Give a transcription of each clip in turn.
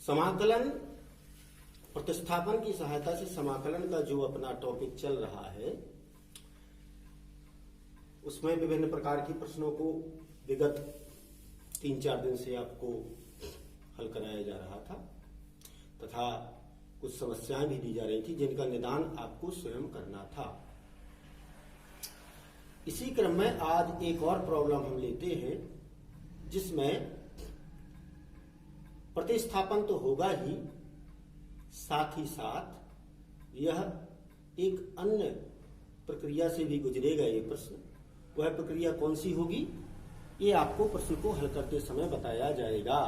समाकलन प्रतिस्थापन की सहायता से समाकलन का जो अपना टॉपिक चल रहा है उसमें विभिन्न प्रकार की प्रश्नों को विगत 3-4 दिन से आपको हल कराया जा रहा था तथा कुछ समस्याएं भी दी जा रही थी जिनका निदान आपको स्वयं करना था। इसी क्रम में आज एक और प्रॉब्लम हम लेते हैं जिसमें प्रतिस्थापन तो होगा ही, साथ ही साथ यह एक अन्य प्रक्रिया से भी गुजरेगा। ये प्रश्न वह प्रक्रिया कौन सी होगी ये आपको प्रश्न को हल करते समय बताया जाएगा।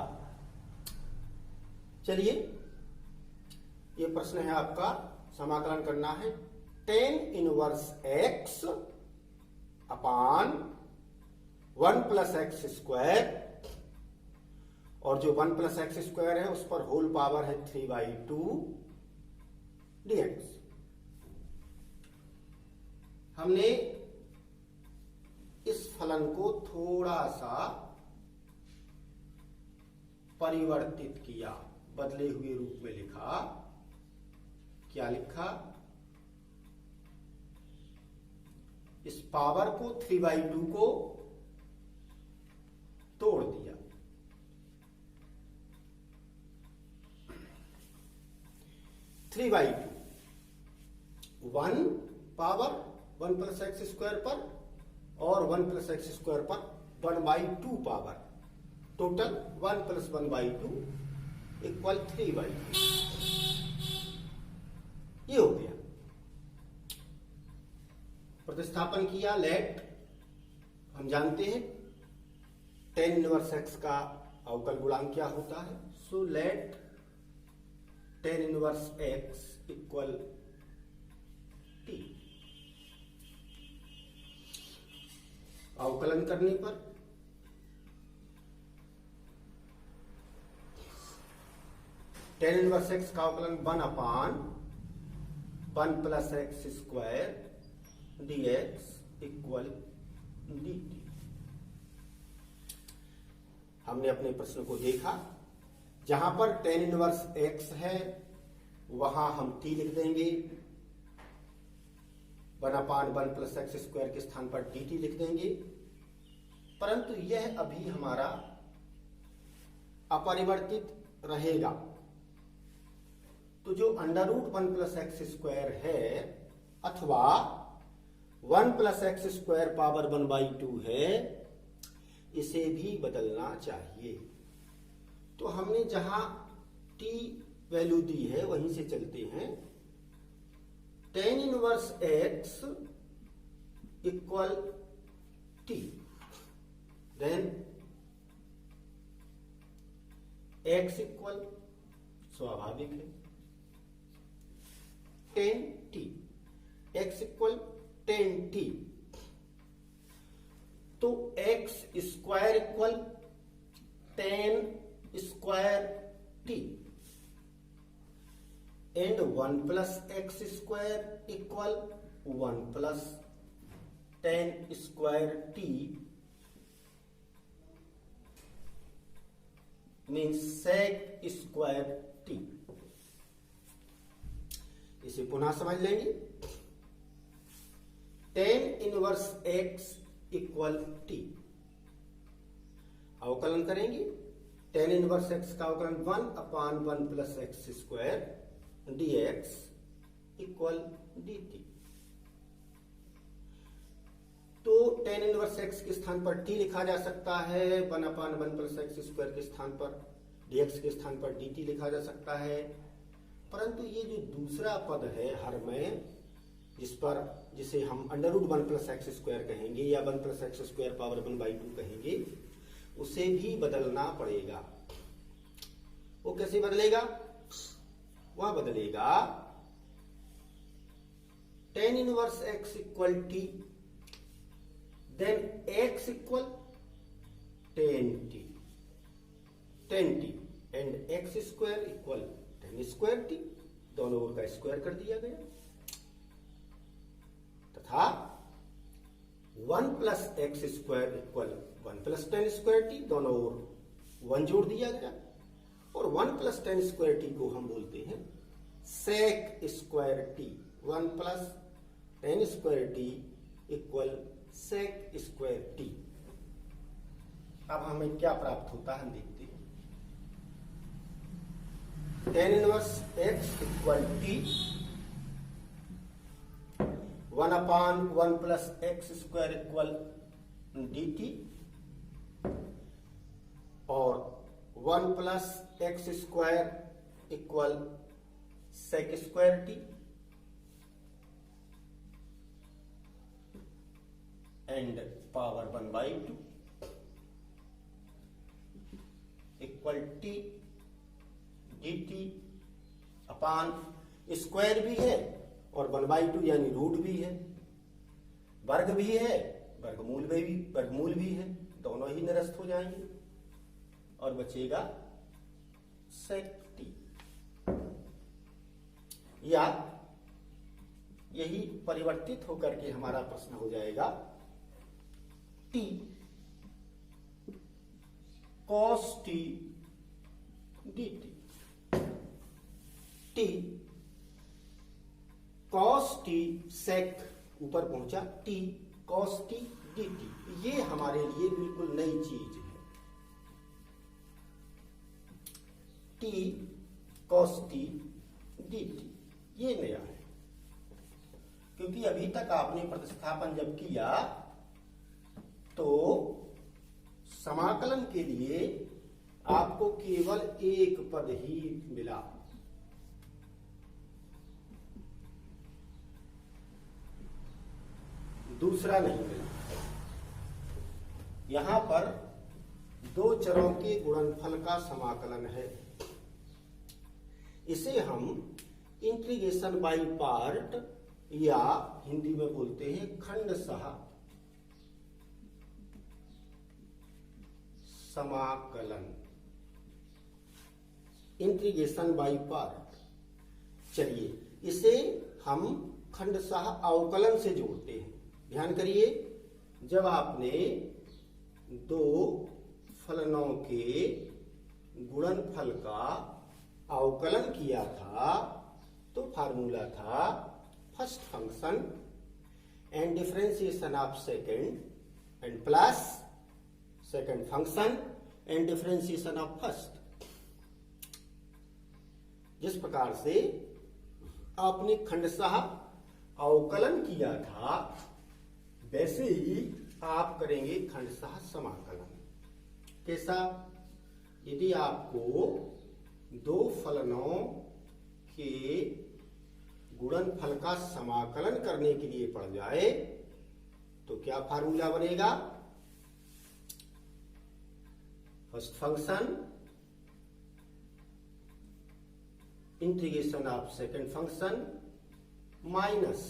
चलिए, ये प्रश्न है आपका, समाकलन करना है tan इनवर्स x अपान 1 प्लस एक्स स्क्वायर, और जो 1 प्लस एक्स स्क्वायर है उस पर होल पावर है 3/2 dx। हमने इस फलन को थोड़ा सा परिवर्तित किया, बदले हुए रूप में लिखा। क्या लिखा? इस पावर को 3/2 को तोड़ दिया। Three by two, 1 power 1 plus x square पर और 1 प्लस एक्स स्क्वायर पर 1/2 पावर, टोटल 1 प्लस 1/2 इक्वल 3/2। ये हो गया। प्रतिस्थापन किया, लेट हम जानते हैं tan इनवर्स x का अवकल गुणांक क्या होता है। So let tan inverse x equal t। अवकलन करने पर tan इनवर्स x का अवकलन 1 upon 1 plus x square dx equal dt। हमने अपने प्रश्न को देखा, जहां पर tan इनवर्स x है वहां हम t लिख देंगे, 1 अपान 1 प्लस एक्स स्क्वायर के स्थान पर dt लिख देंगे। परंतु यह अभी हमारा अपरिवर्तित रहेगा, तो जो under root 1 plus x square है अथवा 1 प्लस एक्स स्क्वायर पावर 1/2 है, इसे भी बदलना चाहिए। तो हमने जहां t वैल्यू दी है वहीं से चलते हैं। tan inverse x equal t, then x equal, स्वाभाविक है, tan t, x equal tan t। तो x square equal tan square t and 1 plus x square equal 1 plus tan square t means sec square t। इसे पुनः समझ लेंगे। tan inverse x equal t, अवकलन करेंगे। tan inverse x का अवकलन 1 upon 1 plus x square dx equal dt। तो tan inverse x के स्थान पर t लिखा जा सकता है, 1 अपान 1 प्लस एक्स स्क्वायर के स्थान पर dx के स्थान पर dt लिखा जा सकता है। परंतु ये जो दूसरा पद है हर में, जिसे हम under root 1 plus x square कहेंगे या 1 प्लस एक्स स्क्वायर पावर 1/2 कहेंगे, उसे भी बदलना पड़ेगा। वो कैसे बदलेगा? वह बदलेगा tan inverse x equal t, then x equal tan t and x square equal tan square t, दोनों ओर का स्क्वायर कर दिया गया, तथा 1 plus x square equal 1 plus tan square t, दोनों ओर 1 जोड़ दिया गया। और 1 प्लस टेन स्क्वायर टी को हम बोलते हैं sec square t. 1 plus tan square t equal sec square t. अब हमें क्या प्राप्त होता है हम देखते हैं। Tan inverse x equal t 1/1 plus x square equal d t और 1 plus x square equal sec square t and power 1/2 equal t D t upon square भी है और 1/2 यानी रूट भी है, वर्ग भी है, वर्गमूल भी है, दोनों ही निरस्त हो जाएंगे और बचेगा सेक टी। या यही परिवर्तित होकर के हमारा प्रश्न हो जाएगा T cos T D T cos T sec ऊपर पहुंचा T cos T D T. ये हमारे लिए बिल्कुल नई चीज है। T cos T D T ये नया है, क्योंकि अभी तक आपने प्रतिस्थापन जब किया तो समाकलन के लिए आपको केवल एक पद ही मिला, दूसरा नहीं मिला। यहां पर दो चरों के गुणनफल का समाकलन है। इसे हम इंटीग्रेशन बाय पार्ट या हिंदी में बोलते हैं खंडशः समाकलन, इंटीग्रेशन बाय पार्ट। चलिए इसे हम खंडशः अवकलन से जोड़ते हैं। ध्यान करिए, जब आपने दो फलनों के गुणनफल का अवकलन किया था तो फार्मूला था first function and differentiation of second and plus second function and differentiation of first. जिस प्रकार से आपने खंडशः अवकलन किया था वैसे ही आप करेंगे खंडशः समाकलन। कैसा? यदि आपको दो फलनों के गुणनफल का समाकलन करने के लिए पड़ जाए तो क्या फार्मूला बनेगा? First function integration of second function minus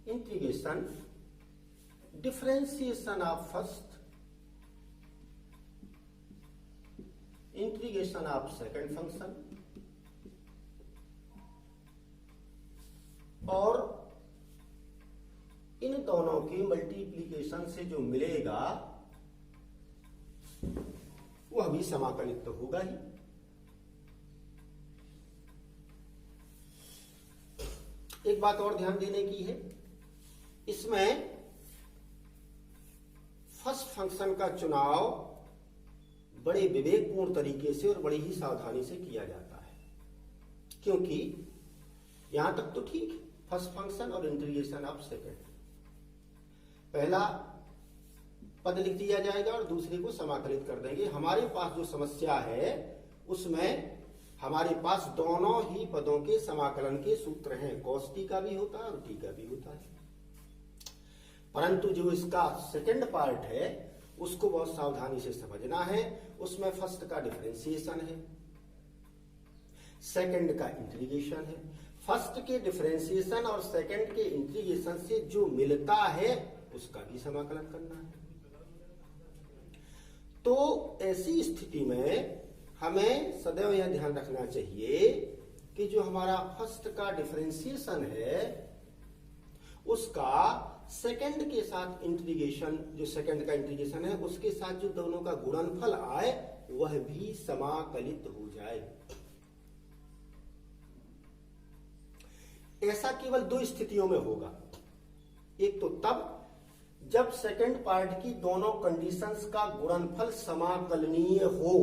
integration differentiation of first integration of second function और इन दोनों के मल्टीप्लीकेशन से जो मिलेगा वह भी समाकलित तो होगा ही। एक बात और ध्यान देने की है, इसमें फर्स्ट फंक्शन का चुनाव बड़े विवेकपूर्ण तरीके से और बड़ी ही सावधानी से किया जाता है, क्योंकि यहां तक तो ठीक है, फर्स्ट फंक्शन और इंटीग्रेशन ऑफ सेकंड, पहला पद लिख दिया जाएगा और दूसरे को समाकलित कर देंगे। हमारे पास जो समस्या है उसमें हमारे पास दोनों ही पदों के समाकलन के सूत्र हैं, कॉस टी का भी होता है और टी का भी होता है, परंतु जो इसका सेकंड पार्ट है उसको बहुत सावधानी से समझना है। उसमें फर्स्ट का डिफरेंशिएशन है, सेकंड का इंटीग्रेशन है। फर्स्ट के डिफरेंशिएशन और सेकंड के इंटीग्रेशन से जो मिलता है उसका भी समाकलन करना है। तो ऐसी स्थिति में हमें सदैव यह ध्यान रखना चाहिए कि जो हमारा फर्स्ट का डिफरेंशिएशन है उसका सेकंड के साथ इंटीग्रेशन, जो सेकंड का इंटीग्रेशन है उसके साथ जो दोनों का गुणनफल आए वह भी समाकलित हो जाए। ऐसा केवल दो स्थितियों में होगा। एक तो तब जब सेकंड पार्ट की दोनों कंडीशंस का गुणनफल समाकलनीय हो,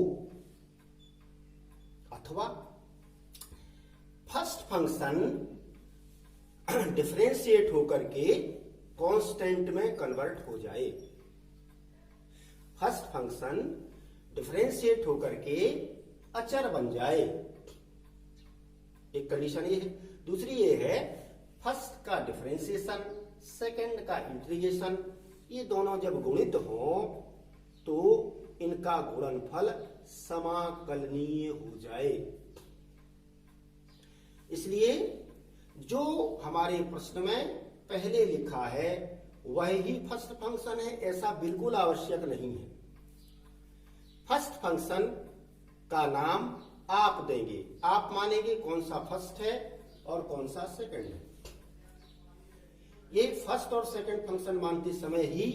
अथवा फर्स्ट फंक्शन डिफरेंशिएट होकर के कांस्टेंट में कन्वर्ट हो जाए। फर्स्ट फंक्शन डिफरेंशिएट होकर के अचर बन जाए, एक कंडीशन ये है। दूसरी ये है फर्स्ट का डिफरेंशिएशन, सेकंड का इंटीग्रेशन, ये दोनों जब गुणित हो तो इनका गुणनफल समाकलनीय हो जाए। इसलिए जो हमारे प्रश्न में पहले लिखा है वह ही फर्स्ट फंक्शन है, ऐसा बिल्कुल आवश्यक नहीं है। फर्स्ट फंक्शन का नाम आप देंगे, आप मानेंगे कौन सा फर्स्ट है और कौन सा सेकंड है। ये फर्स्ट और सेकंड फंक्शन मानते समय ही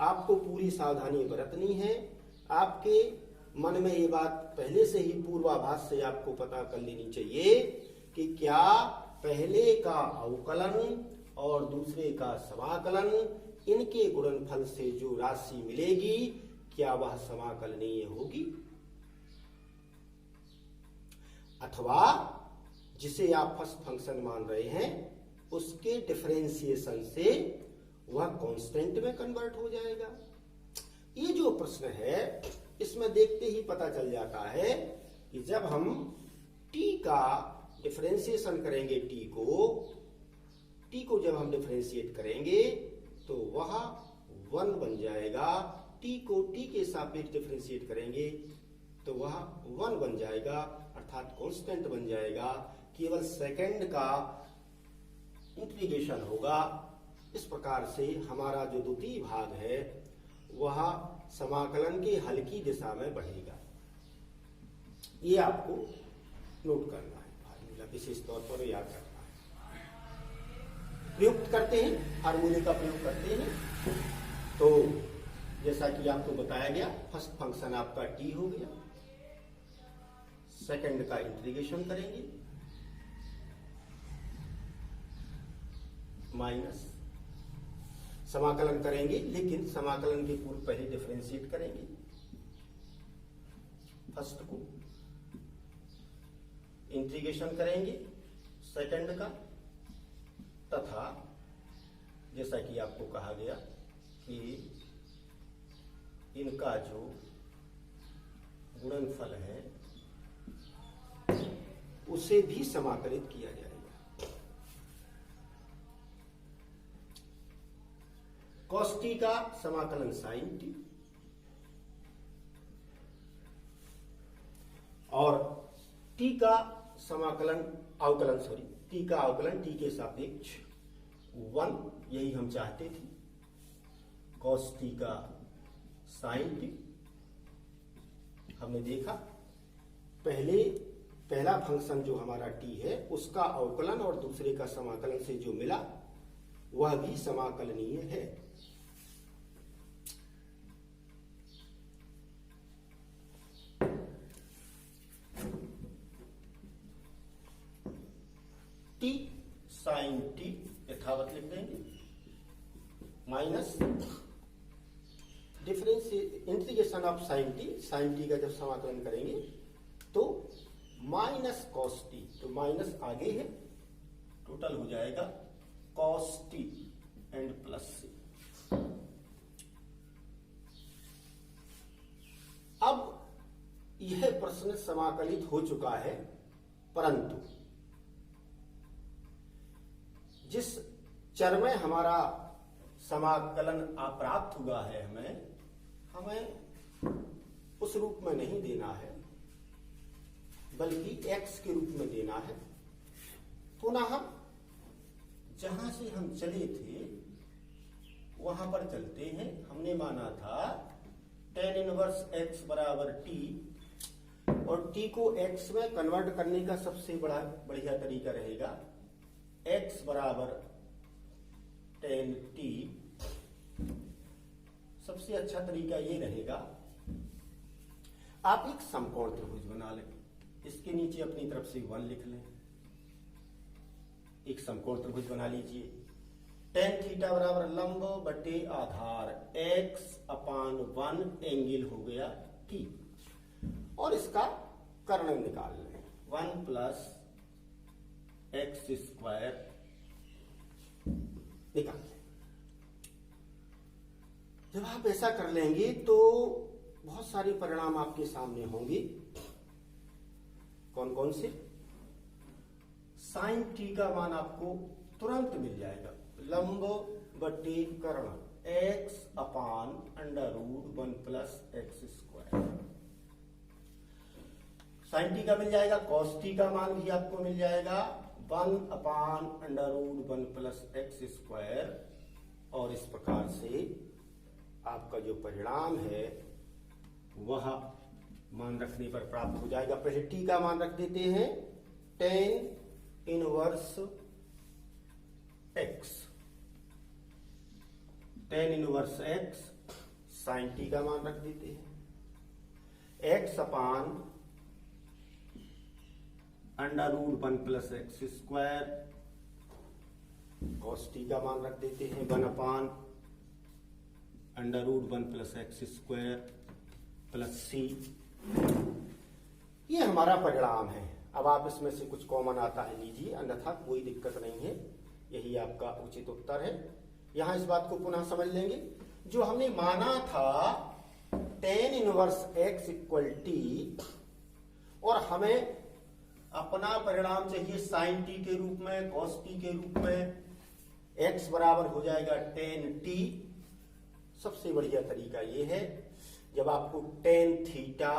आपको पूरी सावधानी बरतनी है। आपके मन में ये बात पहले से ही पूर्वाभास से आपको पता कर लेनी चाहिए कि क्या पहले का अवकलन और दूसरे का समाकलन, इनके गुणनफल से जो राशि मिलेगी क्या वह समाकलनीय होगी, अथवा जिसे आप फर्स्ट फंक्शन मान रहे हैं उसके डिफरेंशिएशन से वह कांस्टेंट में कन्वर्ट हो जाएगा। ये जो प्रश्न है इसमें देखते ही पता चल जाता है कि जब हम t का डिफरेंशिएशन करेंगे, t को जब हम डिफरेंशिएट करेंगे तो वह 1 बन जाएगा। t को t के सापेक्ष डिफरेंशिएट करेंगे तो वह 1 बन जाएगा, अर्थात कांस्टेंट बन जाएगा। केवल सेकंड का इंटीग्रेशन होगा। इस प्रकार से हमारा जो द्वितीय भाग है वह समाकलन के हल की दिशा में बढ़ेगा। ये आपको नोट करना है, फार्मूला विशेष तौर पर याद रखना है। प्रयुक्त करते हैं, फार्मूले का प्रयोग करते हैं। तो जैसा कि आपको बताया गया, फर्स्ट फंक्शन आपका टी हो गया, सेकंड का इंटीग्रेशन करेंगे माइनस समाकलन करेंगे, लेकिन समाकलन के पूर्व पहले डिफरेंशिएट करेंगे फर्स्ट को, इंटीग्रेशन करेंगे सेकंड का, तथा जैसा कि आपको कहा गया कि इनका जो गुणनफल है उसे भी समाकलित किया जाएगा। cos t का समाकलन sin t और t का समाकलन t का अवकलन t के सापेक्ष 1, यही हम चाहते थे। cos t का sin t हमने देखा पहला फंक्शन जो हमारा t है उसका अवकलन और दूसरे का समाकलन से जो मिला वह भी समाकलनीय है। t sin t यथावत लिख देंगे minus integration of sin t का जब समाकलन करेंगे तो माइनस cos t, तो माइनस आगे है, टोटल हो जाएगा cos t and plus c। अब यह प्रश्न समाकलित हो चुका है, परंतु जिस चर में हमारा समाकलन अप्राप्त हुआ है हमें उस रूप में नहीं देना है, बल्कि x के रूप में देना है। पुनः जहां से हम चले थे वहां पर चलते हैं। हमने माना था tan इनवर्स x बराबर t, और t को x में कन्वर्ट करने का सबसे बढ़िया तरीका रहेगा x बराबर tan t, सबसे अच्छा तरीका ये रहेगा, आप एक समकोण त्रिभुज बना लें, इसके नीचे अपनी तरफ से 1 लिख लें। एक समकोण त्रिभुज बना लीजिए, tan थीटा बराबर लंब बटे आधार x/1 एंगल हो गया t, और इसका कर्ण निकाल लें, 1 प्लस एक्स स्क्वायर निकाल लें। जब आप ऐसा कर लेंगे तो बहुत सारे परिणाम आपके सामने होंगे। कौन कौन से? साइन टी का मान आपको तुरंत मिल जाएगा, लंब बटे कर्ण x/√1 plus x square. Sine t का मिल जाएगा, कॉस टी का मान भी आपको मिल जाएगा 1/√1 प्लस एक्स स्क्वायर। और इस प्रकार से आपका जो परिणाम है वह मान रखने पर प्राप्त हो जाएगा। पहले टी का मान रख देते हैं, tan inverse x, tan inverse x, sine t का मान रख देते हैं, x/√1 plus x square, cos t का मान रख देते हैं 1/√1 प्लस एक्स स्क्वायर प्लस सी। ये हमारा परिणाम है। अब आप इसमें से कुछ कॉमन आता है लीजिए, अन्यथा कोई दिक्कत नहीं है, यही आपका उचित उत्तर है। यहां इस बात को पुनः समझ लेंगे, जो हमने माना था tan inverse x equal T, और हमें अपना परिणाम चाहिए साइन टी के रूप में, कॉस टी के रूप में, x बराबर हो जाएगा tan t। सबसे बढ़िया तरीका ये है, जब आपको tan थीटा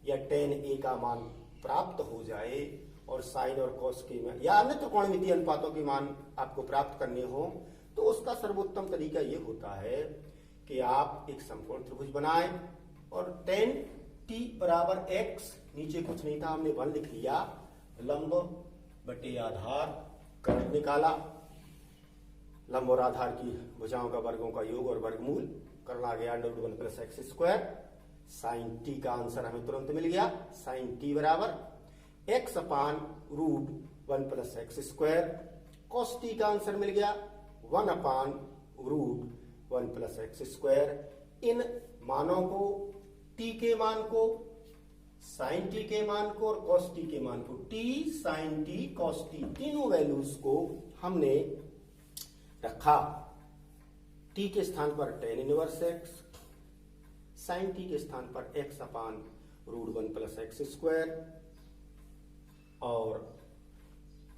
या tan a का मान प्राप्त हो जाए और साइन और कॉस के मान या अन्य त्रिकोणमितीय अनुपातों के मान आपको प्राप्त करने हो, तो उसका सर्वोत्तम तरीका ये होता है कि आप एक समकोण त्रिभुज बनाएं और tan t बराबर x, नीचे कुछ नहीं था हमने 1 लिख लिया, लंब बटे आधार, कर्ण निकाला, लंब और आधार की भुजाओं का वर्गों का योग और वर्गमूल, कर्ण आ गया √1 plus x square. Sine t का आंसर हमें तुरंत मिल गया, साइन टी बराबर x/√1 plus x square. Cos t का आंसर मिल गया 1/√1 प्लस एक्स स्क्वायर। इन मानों को, टी के मान को, साइन टी के मान को और कॉस टी के मान को, t sine t cos t, तीनों वैल्यूज को हमने रखा। टी के स्थान पर tan inverse x, sine t के स्थान पर x/√1 प्लस एक्स स्क्वायर, और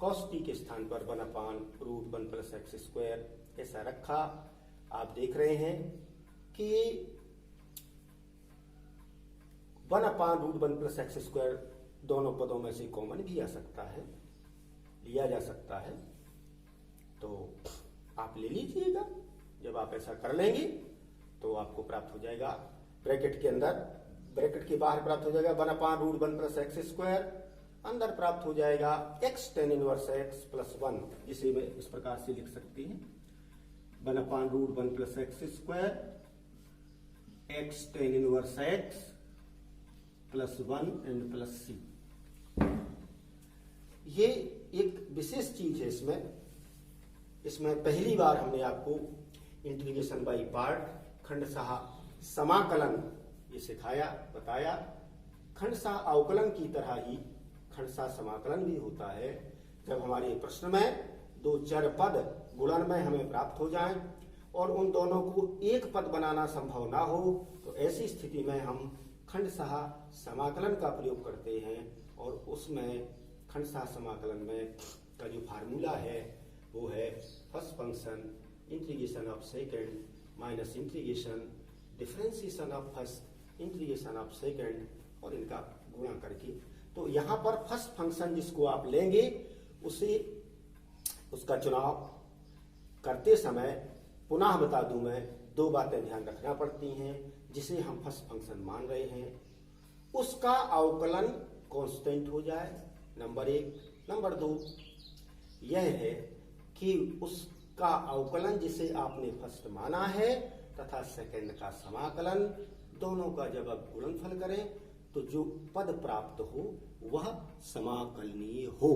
कॉस टी के स्थान पर 1/√1 प्लस एक्स स्क्वायर ऐसा रखा। आप देख रहे हैं कि 1/√1 प्लस एक्स स्क्वायर दोनों पदों में से कॉमन भी आ सकता है, लिया जा सकता है, तो आप ले लीजिएगा। जब आप ऐसा कर लेंगे तो आपको प्राप्त हो जाएगा, ब्रैकेट के अंदर, ब्रैकेट के बाहर प्राप्त हो जाएगा 1/√1 प्लस एक्स स्क्वायर, अंदर प्राप्त हो जाएगा x tan inverse x plus 1, जिसे मैं इस प्रकार से लिख सकती हैं 1/√1 plus x square x tan inverse x plus 1 and plus सी। ये एक विशेष चीज है इसमें पहली बार हमने आपको इंटीग्रेशन बाय पार्ट, खंडशः समाकलन ये सिखाया, बताया। खंडशः अवकलन की तरह ही खंडशः समाकलन भी होता है। जब हमारे प्रश्न में दो चर पद गुणन में हमें प्राप्त हो जाएं और उन दोनों को एक पद बनाना संभव ना हो, तो ऐसी स्थिति में हम खंडशः समाकलन का प्रयोग करते हैं, और उसमें खंडशः समाकलन में का जो फार्मूला है वो है first function integration of second minus integration differentiation of first integration of second, और इनका गुणा करके। तो यहाँ पर फर्स्ट फंक्शन जिसको आप लेंगे उसका चुनाव करते समय पुनः बता दूं मैं, दो बातें ध्यान रखना पड़ती हैं। जिसे हम फर्स्ट फंक्शन मान रहे हैं उसका अवकलन कांस्टेंट हो जाए, नंबर 1। नंबर 2 यह है कि उसका का अवकलन जिसे आपने फर्स्ट माना है तथा सेकंड का समाकलन, दोनों का जब आप गुणनफल करें तो जो पद प्राप्त हो वह समाकलनीय हो।